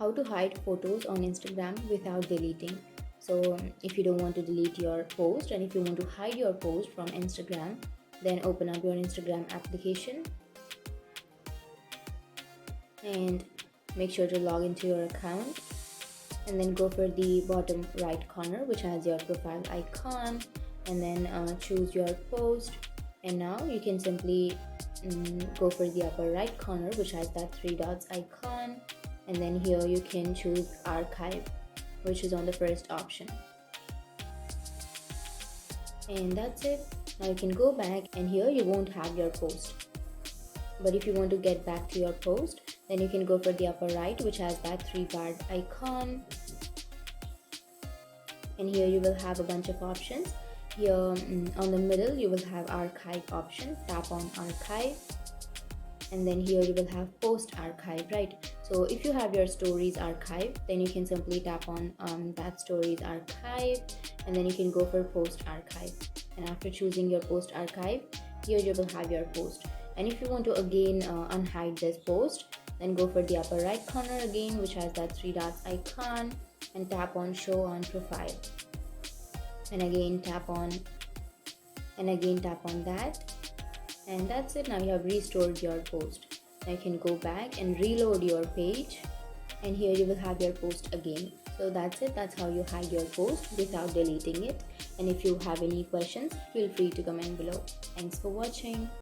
how to hide photos on Instagram without deleting. So if you don't want to delete your post and if you want to hide your post from Instagram, then open up your Instagram application and make sure to log into your account, and then go for the bottom right corner which has your profile icon, and then choose your post. And now you can simply go for the upper right corner which has that three dots icon, and then here you can choose archive, which is on the first option. And that's it. Now you can go back and here you won't have your post. But if you want to get back to your post, then you can go for the upper right which has that three bar icon, and here you will have a bunch of options. Here on the middle you will have archive option, tap on archive, and then here you will have post archive, right? So if you have your stories archive, then you can simply tap on that stories archive, and then you can go for post archive. And after choosing your post archive, here you will have your post. And if you want to again unhide this post, then go for the upper right corner again which has that three dots icon, and tap on show on profile, and again tap on that, and that's it. Now you have restored your post. Now you can go back and reload your page, and here you will have your post again. So that's it. That's how you hide your post without deleting it. And if you have any questions, feel free to comment below. Thanks for watching.